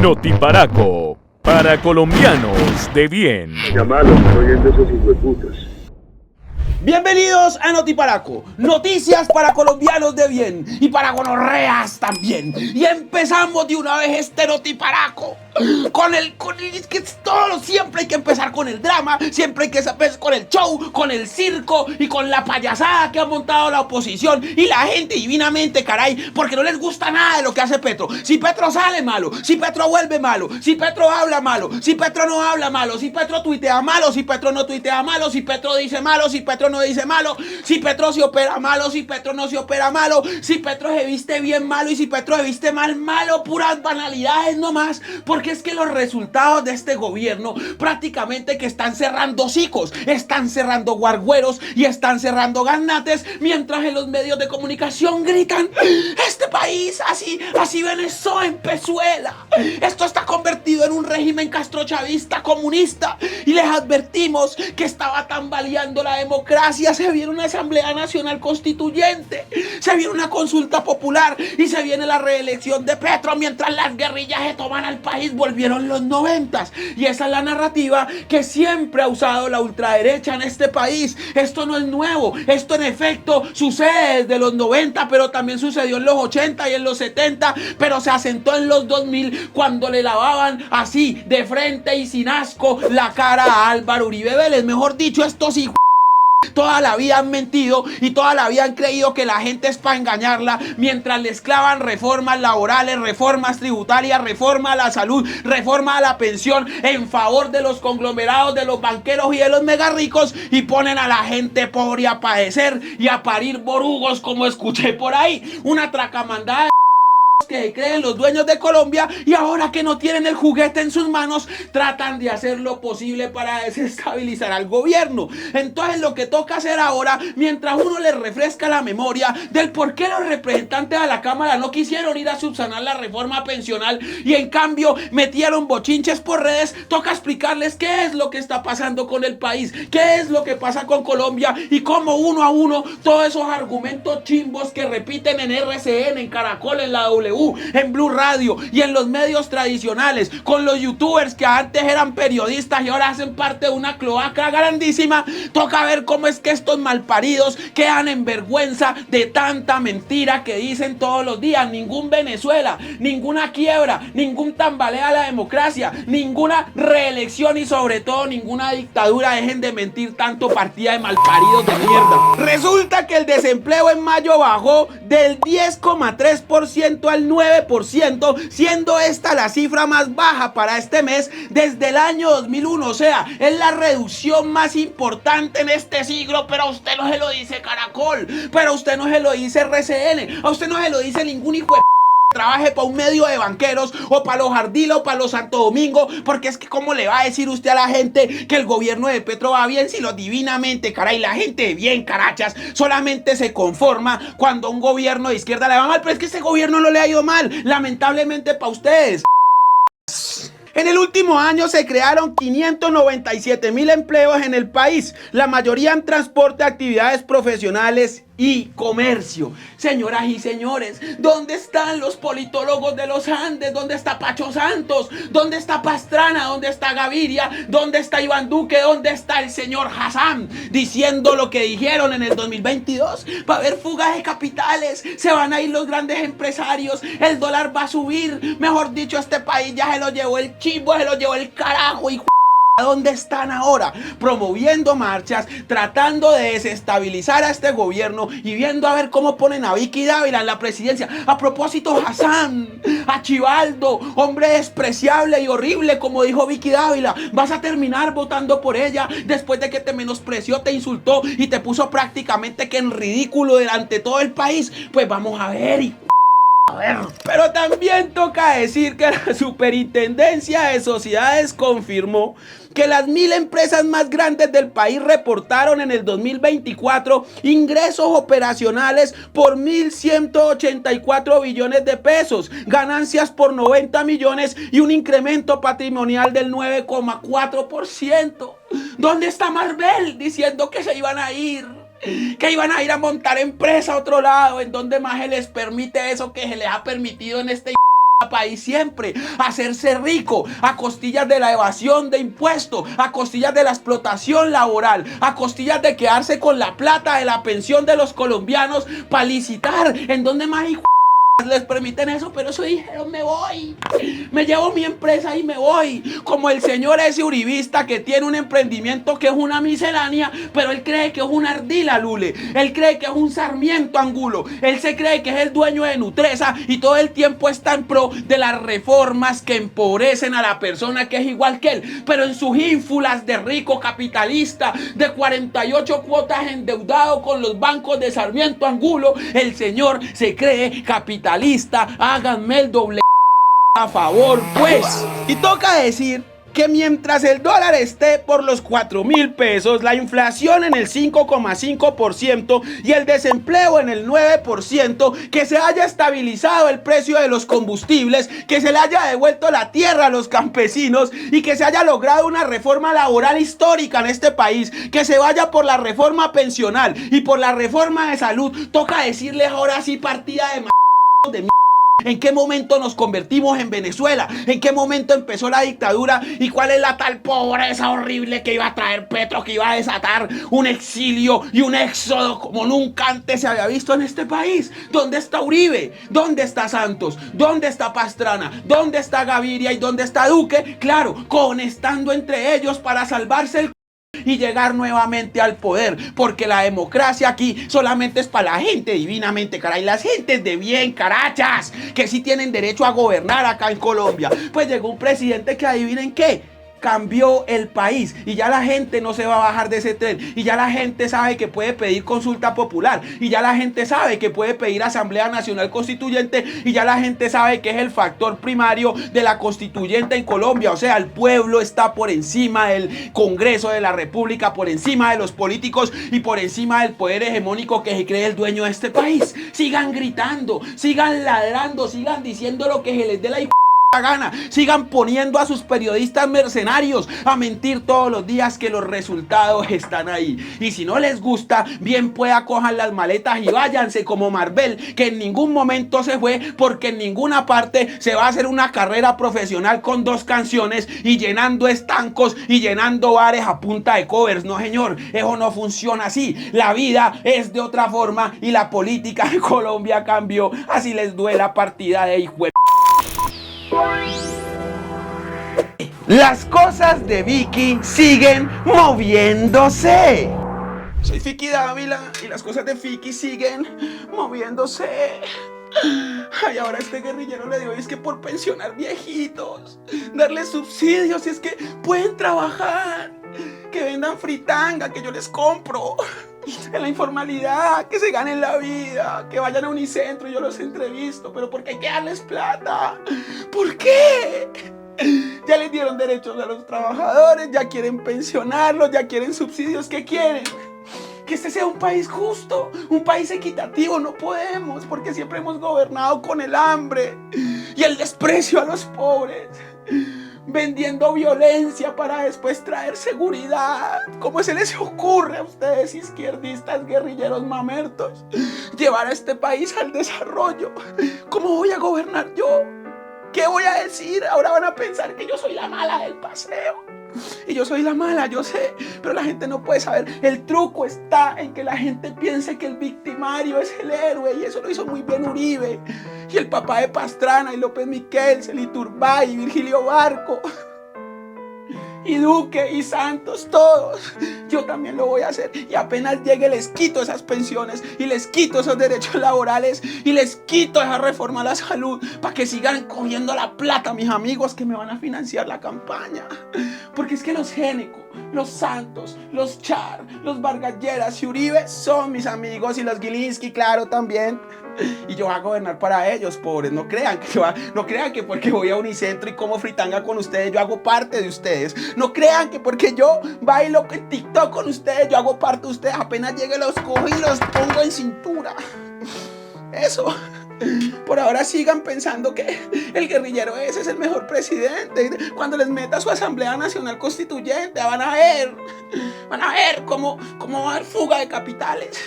Notiparaco, para colombianos de bien. Llamalo, estoy oyendo esos hijueputas. Bienvenidos a Notiparaco, noticias para colombianos de bien y para gonorreas también. Y empezamos de una vez este Notiparaco es que siempre hay que empezar con el drama, siempre hay que empezar con el show, con el circo y con la payasada que ha montado la oposición y la gente divinamente, caray, porque no les gusta nada de lo que hace Petro. Si Petro sale malo, si Petro vuelve malo, si Petro habla malo, si Petro no habla malo, si Petro tuitea malo, si Petro no tuitea malo, si Petro dice malo, si Petro no dice malo, si Petro se opera malo, si Petro no se opera malo, si Petro se viste bien malo y si Petro se viste mal malo, puras banalidades nomás, porque es que los resultados de este gobierno prácticamente que están cerrando hocicos, están cerrando guargueros y están cerrando ganates, mientras en los medios de comunicación gritan: este país así Venezuela en Pezuela, esto está convertido en un régimen castrochavista comunista y les advertimos que estaba tambaleando la democracia. Se viene una Asamblea Nacional Constituyente, se viene una consulta popular y se viene la reelección de Petro, mientras las guerrillas se toman al país. Volvieron los 90s y esa es la narrativa que siempre ha usado la ultraderecha en este país. Esto no es nuevo, esto en efecto sucede desde los 90, pero también sucedió en los 80 y en los 70, pero se asentó en los 2000 cuando le lavaban así de frente y sin asco la cara a Álvaro Uribe Vélez. Mejor dicho, estos hijos toda la vida han mentido y toda la vida han creído que la gente es para engañarla, mientras les clavan reformas laborales, reformas tributarias, reforma a la salud, reforma a la pensión en favor de los conglomerados, de los banqueros y de los mega ricos, y ponen a la gente pobre a padecer y a parir borugos, como escuché por ahí. Una tracamandada que creen los dueños de Colombia, y ahora que no tienen el juguete en sus manos tratan de hacer lo posible para desestabilizar al gobierno. Entonces lo que toca hacer ahora, mientras uno les refresca la memoria del por qué los representantes de la Cámara no quisieron ir a subsanar la reforma pensional y en cambio metieron bochinches por redes, toca explicarles qué es lo que está pasando con el país, qué es lo que pasa con Colombia y cómo uno a uno todos esos argumentos chimbos que repiten en RCN, en Caracol, en la W, en Blue Radio y en los medios tradicionales, con los youtubers que antes eran periodistas y ahora hacen parte de una cloaca grandísima. Toca ver cómo es que estos malparidos quedan en vergüenza de tanta mentira que dicen todos los días. Ningún Venezuela, ninguna quiebra, ningún tambalea a la democracia, ninguna reelección y sobre todo ninguna dictadura. Dejen de mentir tanto, partida de malparidos de mierda. Resulta que el desempleo en mayo bajó del 10,3% al 9%, siendo esta la cifra más baja para este mes desde el año 2001. O sea, es la reducción más importante en este siglo, pero a usted no se lo dice Caracol, pero a usted no se lo dice RCN, a usted no se lo dice ningún hijo de trabaje para un medio de banqueros o para los Ardila o para los Santo Domingo, porque es que cómo le va a decir usted a la gente que el gobierno de Petro va bien si lo divinamente, caray, la gente bien, carachas, solamente se conforma cuando un gobierno de izquierda le va mal, pero es que ese gobierno no le ha ido mal, lamentablemente para ustedes. En el último año se crearon 597,000 empleos en el país, la mayoría en transporte, actividades profesionales y comercio. Señoras y señores, ¿dónde están los politólogos de los Andes? ¿Dónde está Pacho Santos? ¿Dónde está Pastrana? ¿Dónde está Gaviria? ¿Dónde está Iván Duque? ¿Dónde está el señor Hassan? Diciendo lo que dijeron en el 2022. Va a haber fugas de capitales, se van a ir los grandes empresarios, el dólar va a subir. Mejor dicho, este país ya se lo llevó el chivo, se lo llevó el carajo y ¿dónde están ahora? Promoviendo marchas, tratando de desestabilizar a este gobierno y viendo a ver cómo ponen a Vicky Dávila en la presidencia. A propósito, Hassan, Achivaldo, hombre despreciable y horrible, como dijo Vicky Dávila, vas a terminar votando por ella después de que te menospreció, te insultó y te puso prácticamente que en ridículo delante de todo el país. Pues vamos a ver y pero también toca decir que la Superintendencia de Sociedades confirmó que las 1.000 empresas más grandes del país reportaron en el 2024 ingresos operacionales por 1.184 billones de pesos, ganancias por 90 millones y un incremento patrimonial del 9,4%. ¿Dónde está Marvel diciendo que se iban a ir? Que iban a ir a montar empresa a otro lado, en donde más se les permite eso que se les ha permitido en este país siempre, hacerse rico a costillas de la evasión de impuestos, a costillas de la explotación laboral, a costillas de quedarse con la plata de la pensión de los colombianos para licitar en donde más les permiten eso, pero eso dijeron, me voy, me llevo mi empresa y me voy, como el señor ese uribista que tiene un emprendimiento que es una miscelánea, pero él cree que es una ardila Lule, él cree que es un Sarmiento Angulo, él se cree que es el dueño de Nutresa y todo el tiempo está en pro de las reformas que empobrecen a la persona que es igual que él, pero en sus ínfulas de rico capitalista, de 48 cuotas endeudado con los bancos de Sarmiento Angulo, el señor se cree capitalista. Háganme el doble a favor, pues. Y toca decir que mientras el dólar esté por los 4.000 pesos, la inflación en el 5,5% y el desempleo en el 9%, que se haya estabilizado el precio de los combustibles, que se le haya devuelto la tierra a los campesinos y que se haya logrado una reforma laboral histórica en este país, que se vaya por la reforma pensional y por la reforma de salud, toca decirles ahora sí partida de ¿en qué momento nos convertimos en Venezuela? ¿En qué momento empezó la dictadura? ¿Y cuál es la tal pobreza horrible que iba a traer Petro, que iba a desatar un exilio y un éxodo como nunca antes se había visto en este país? ¿Dónde está Uribe? ¿Dónde está Santos? ¿Dónde está Pastrana? ¿Dónde está Gaviria? ¿Y dónde está Duque? Claro, conectando entre ellos para salvarse el y llegar nuevamente al poder, porque la democracia aquí solamente es para la gente divinamente, caray, las gentes de bien, carachas, que sí tienen derecho a gobernar acá en Colombia. Pues llegó un presidente que adivinen qué, cambió el país y ya la gente no se va a bajar de ese tren y ya la gente sabe que puede pedir consulta popular y ya la gente sabe que puede pedir Asamblea Nacional Constituyente y ya la gente sabe que es el factor primario de la constituyente en Colombia. O sea, el pueblo está por encima del Congreso de la República, por encima de los políticos y por encima del poder hegemónico que se cree el dueño de este país. Sigan gritando, sigan ladrando, sigan diciendo lo que se les dé la gana, sigan poniendo a sus periodistas mercenarios a mentir todos los días que los resultados están ahí. Y si no les gusta, bien pueda cojan las maletas y váyanse como Marvel, que en ningún momento se fue, porque en ninguna parte se va a hacer una carrera profesional con 2 canciones y llenando estancos y llenando bares a punta de covers. No, señor, eso no funciona así. La vida es de otra forma y la política de Colombia cambió. Así les duela partida de hijo. Las cosas de Vicky siguen moviéndose. Soy Vicky Dávila y las cosas de Vicky siguen moviéndose. Ay, ahora este guerrillero le dio, es que por pensionar viejitos, darles subsidios, y es que pueden trabajar, que vendan fritanga, que yo les compro. En la informalidad, que se ganen la vida, que vayan a Unicentro, yo los entrevisto, pero ¿por qué hay que darles plata? ¿Por qué? Ya les dieron derechos a los trabajadores, ya quieren pensionarlos, ya quieren subsidios, ¿qué quieren? Que este sea un país justo, un país equitativo. No podemos, porque siempre hemos gobernado con el hambre y el desprecio a los pobres, vendiendo violencia para después traer seguridad. ¿Cómo se les ocurre a ustedes, izquierdistas, guerrilleros mamertos, llevar a este país al desarrollo? ¿Cómo voy a gobernar yo? ¿Qué voy a decir? Ahora van a pensar que yo soy la mala del paseo. Y yo soy la mala, yo sé, pero la gente no puede saber. El truco está en que la gente piense que el victimario es el héroe, y eso lo hizo muy bien Uribe y el papá de Pastrana y López Miquel, Celiturbay y Virgilio Barco y Duque y Santos, todos. Yo también lo voy a hacer, y apenas llegue les quito esas pensiones y les quito esos derechos laborales y les quito esa reforma a la salud para que sigan cogiendo la plata, mis amigos, que me van a financiar la campaña. Porque es que los Géneco, los Santos, los Char, los Vargas Lleras y Uribe son mis amigos, y los Gilinski, claro, también. Y yo voy a gobernar para ellos, pobres. No crean que porque voy a Unicentro y como fritanga con ustedes, yo hago parte de ustedes. No crean que porque yo bailo en TikTok con ustedes, yo hago parte de ustedes. Apenas llegue los cojo y los pongo en cintura. Eso. Por ahora sigan pensando que el guerrillero ese es el mejor presidente. Cuando les meta su Asamblea Nacional Constituyente, van a ver cómo va a haber fuga de capitales.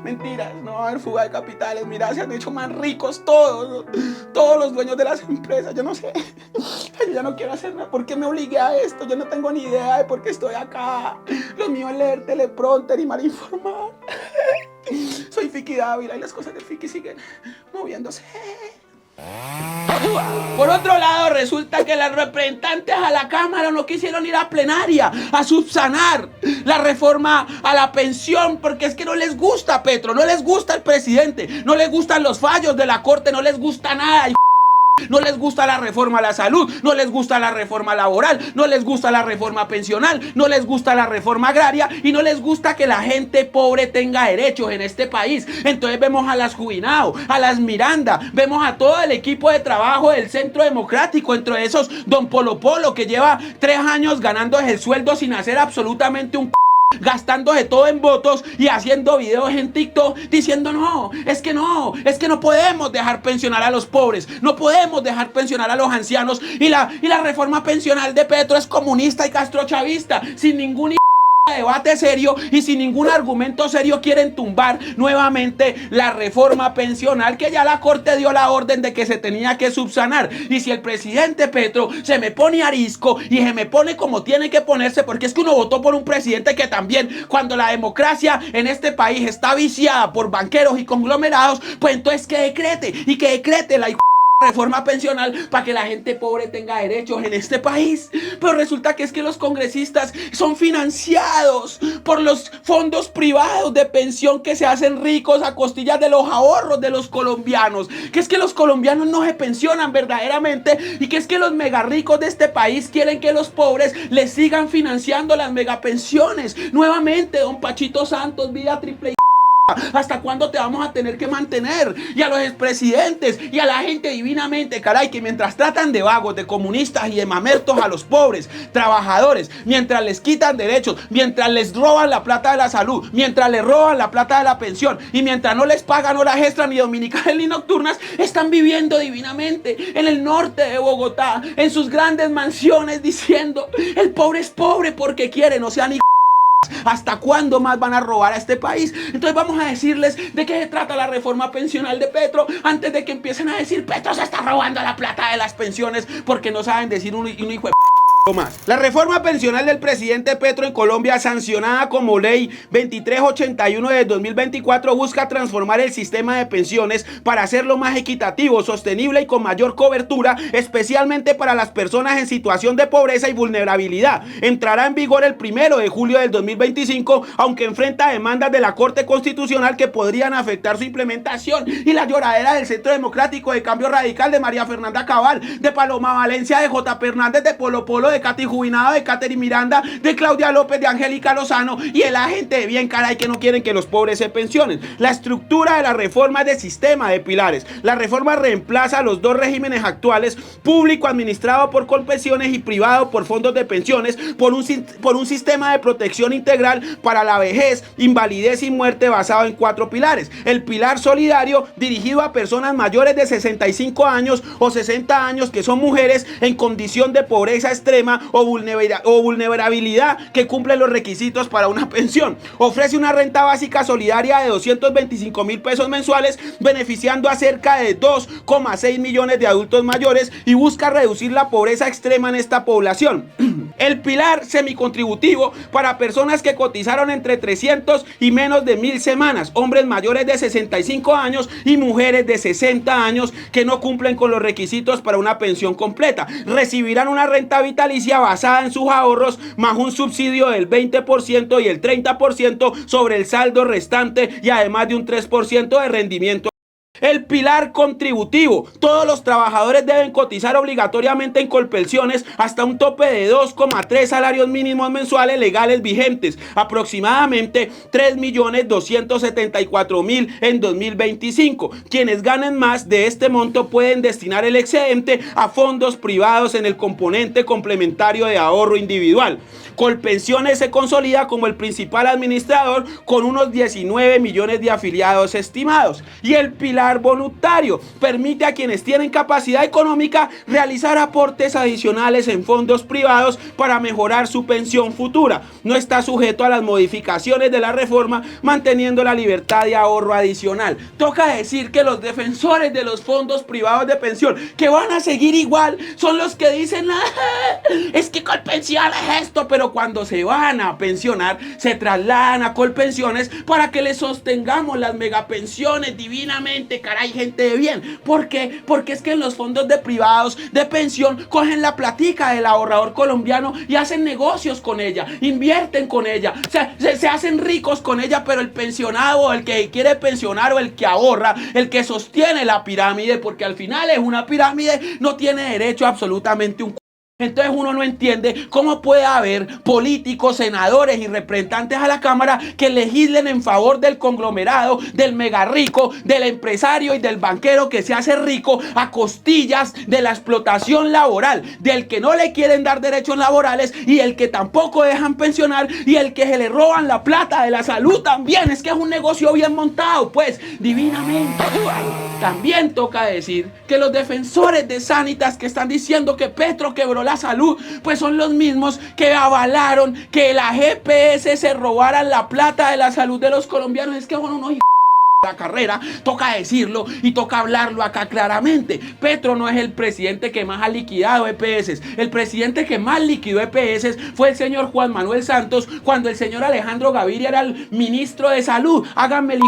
Mentiras, no va a haber fuga de capitales. Mira, se han hecho más ricos todos, todos los dueños de las empresas. Yo no sé, yo ya no quiero hacer nada. ¿Por qué me obligué a esto? Yo no tengo ni idea de por qué estoy acá. Lo mío es leer teleprompter y mal informar. Soy Fiki Dávila y las cosas de Fiki siguen moviéndose. Por otro lado, resulta que los representantes a la Cámara no quisieron ir a plenaria a subsanar la reforma a la pensión, porque es que no les gusta Petro, no les gusta el presidente, no les gustan los fallos de la Corte, no les gusta nada. No les gusta la reforma a la salud, no les gusta la reforma laboral, no les gusta la reforma pensional, no les gusta la reforma agraria y no les gusta que la gente pobre tenga derechos en este país. Entonces vemos a las Jubilao, a las Miranda, vemos a todo el equipo de trabajo del Centro Democrático, entre esos don Polo Polo, que lleva 3 años ganando el sueldo sin hacer absolutamente un gastándose todo en votos y haciendo videos en TikTok diciendo no podemos dejar pensionar a los pobres, no podemos dejar pensionar a los ancianos y la reforma pensional de Petro es comunista y castrochavista, sin ningún debate serio y sin ningún argumento serio quieren tumbar nuevamente la reforma pensional que ya la Corte dio la orden de que se tenía que subsanar. Y si el presidente Petro se me pone arisco y se me pone como tiene que ponerse, porque es que uno votó por un presidente que también, cuando la democracia en este país está viciada por banqueros y conglomerados, pues entonces que decrete la reforma pensional para que la gente pobre tenga derechos en este país. Pero resulta que es que los congresistas son financiados por los fondos privados de pensión que se hacen ricos a costillas de los ahorros de los colombianos, que es que los colombianos no se pensionan verdaderamente y que es que los mega ricos de este país quieren que los pobres les sigan financiando las mega pensiones. Nuevamente, don Pachito Santos, vida triple. ¿Hasta cuándo te vamos a tener que mantener? Y a los expresidentes y a la gente divinamente, caray, que mientras tratan de vagos, de comunistas y de mamertos a los pobres trabajadores, mientras les quitan derechos, mientras les roban la plata de la salud, mientras les roban la plata de la pensión y mientras no les pagan horas extras ni dominicales ni nocturnas, están viviendo divinamente en el norte de Bogotá, en sus grandes mansiones, diciendo el pobre es pobre porque quiere, no sean ¿hasta cuándo más van a robar a este país? Entonces vamos a decirles de qué se trata la reforma pensional de Petro antes de que empiecen a decir Petro se está robando la plata de las pensiones, porque no saben decir un hijo de más. La reforma pensional del presidente Petro en Colombia, sancionada como ley 2381 de 2024, busca transformar el sistema de pensiones para hacerlo más equitativo, sostenible y con mayor cobertura, especialmente para las personas en situación de pobreza y vulnerabilidad. Entrará en vigor el 1 de julio del 2025, aunque enfrenta demandas de la Corte Constitucional que podrían afectar su implementación. Y la lloradera del Centro Democrático, de Cambio Radical, de María Fernanda Cabal, de Paloma Valencia, de J. Hernández, de Polo Polo, de Katy Jubilado, de Catherine Miranda, de Claudia López, de Angélica Lozano y de la gente de bien, caray, que no quieren que los pobres se pensionen. La estructura de la reforma es de sistema de pilares. La reforma reemplaza los dos regímenes actuales, público administrado por Colpensiones y privado por fondos de pensiones, por un sistema de protección integral para la vejez, invalidez y muerte basado en 4 pilares. El pilar solidario, dirigido a personas mayores de 65 años o 60 años que son mujeres en condición de pobreza extrema o vulnerabilidad, que cumplen los requisitos para una pensión. Ofrece una renta básica solidaria de 225.000 pesos mensuales, beneficiando a cerca de 2,6 millones de adultos mayores, y busca reducir la pobreza extrema en esta población. El pilar semicontributivo, para personas que cotizaron entre 300 y menos de 1000 semanas, hombres mayores de 65 años y mujeres de 60 años que no cumplen con los requisitos para una pensión completa. Recibirán una renta vitalicia basada en sus ahorros, más un subsidio del 20% y el 30% sobre el saldo restante, y además de un 3% de rendimiento. El pilar contributivo, todos los trabajadores deben cotizar obligatoriamente en Colpensiones hasta un tope de 2,3 salarios mínimos mensuales legales vigentes, aproximadamente 3.274.000 en 2025. Quienes ganen más de este monto pueden destinar el excedente a fondos privados en el componente complementario de ahorro individual. Colpensiones se consolida como el principal administrador con unos 19 millones de afiliados estimados. Y el pilar cotizar voluntario. Permite a quienes tienen capacidad económica realizar aportes adicionales en fondos privados para mejorar su pensión futura. No está sujeto a las modificaciones de la reforma, manteniendo la libertad de ahorro adicional. Toca decir que los defensores de los fondos privados de pensión, que van a seguir igual, son los que dicen, es que Colpensiones es esto, pero cuando se van a pensionar, se trasladan a Colpensiones para que les sostengamos las megapensiones divinamente, caray, gente de bien. ¿Por qué? Porque es que en los fondos de privados de pensión cogen la platica del ahorrador colombiano y hacen negocios con ella, invierten con ella, se hacen ricos con ella, pero el pensionado, el que quiere pensionar o el que ahorra, el que sostiene la pirámide, porque al final es una pirámide, no tiene derecho a absolutamente un... Entonces uno no entiende cómo puede haber políticos, senadores y representantes a la Cámara que legislen en favor del conglomerado, del mega rico, del empresario y del banquero que se hace rico a costillas de la explotación laboral, del que no le quieren dar derechos laborales y el que tampoco dejan pensionar y el que se le roban la plata de la salud también. Es que es un negocio bien montado, pues, divinamente. También toca decir que los defensores de Sanitas que están diciendo que Petro quebró la salud, pues son los mismos que avalaron que la GPS se robara la plata de la salud de los colombianos. Es que son unos la carrera, toca decirlo y toca hablarlo acá claramente. Petro no es el presidente que más ha liquidado EPS. El presidente que más liquidó EPS fue el señor Juan Manuel Santos cuando el señor Alejandro Gaviria era el ministro de salud. Háganme el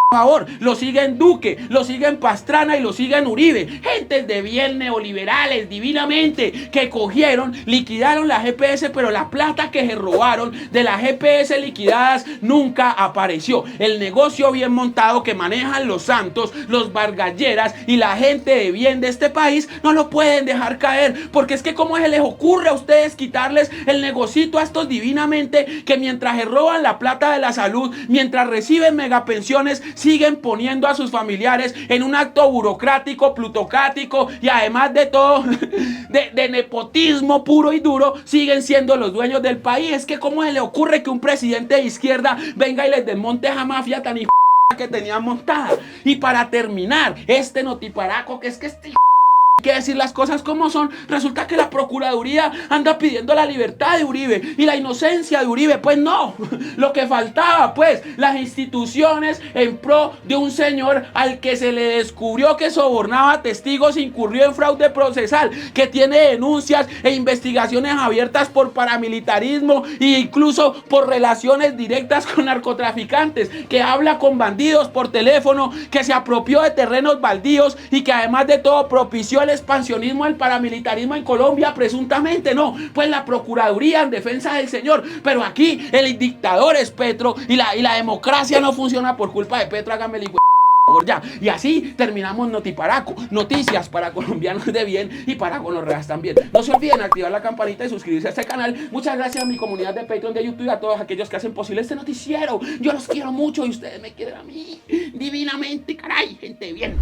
favor, lo siguen Duque, lo siguen Pastrana y lo siguen Uribe, gentes de bien neoliberales divinamente que cogieron, liquidaron la GPS, pero la plata que se robaron de las GPS liquidadas nunca apareció. El negocio bien montado que manejan los Santos, los Vargalleras y la gente de bien de este país no lo pueden dejar caer, porque es que cómo se les ocurre a ustedes quitarles el negocito a estos divinamente que mientras se roban la plata de la salud, mientras reciben megapensiones, siguen poniendo a sus familiares en un acto burocrático, plutocrático y además de todo, de nepotismo puro y duro, siguen siendo los dueños del país. Es que cómo se le ocurre que un presidente de izquierda venga y les desmonte esa mafia tan que tenían montada. Y para terminar, este notiparaco, que es que este hay que decir las cosas como son, resulta que la Procuraduría anda pidiendo la libertad de Uribe y la inocencia de Uribe. Pues no, lo que faltaba, pues, las instituciones en pro de un señor al que se le descubrió que sobornaba testigos, incurrió en fraude procesal, que tiene denuncias e investigaciones abiertas por paramilitarismo e incluso por relaciones directas con narcotraficantes, que habla con bandidos por teléfono, que se apropió de terrenos baldíos y que además de todo propició el expansionismo del paramilitarismo en Colombia, presuntamente. No, pues la Procuraduría en defensa del señor, pero aquí el dictador es Petro y la democracia no funciona por culpa de Petro. Háganme el ya. Y así terminamos Notiparaco, noticias para colombianos de bien y para gonorreas también. No se olviden activar la campanita y suscribirse a este canal. Muchas gracias a mi comunidad de Patreon, de YouTube y a todos aquellos que hacen posible este noticiero. Yo los quiero mucho y ustedes me quieren a mí divinamente, caray, gente de bien.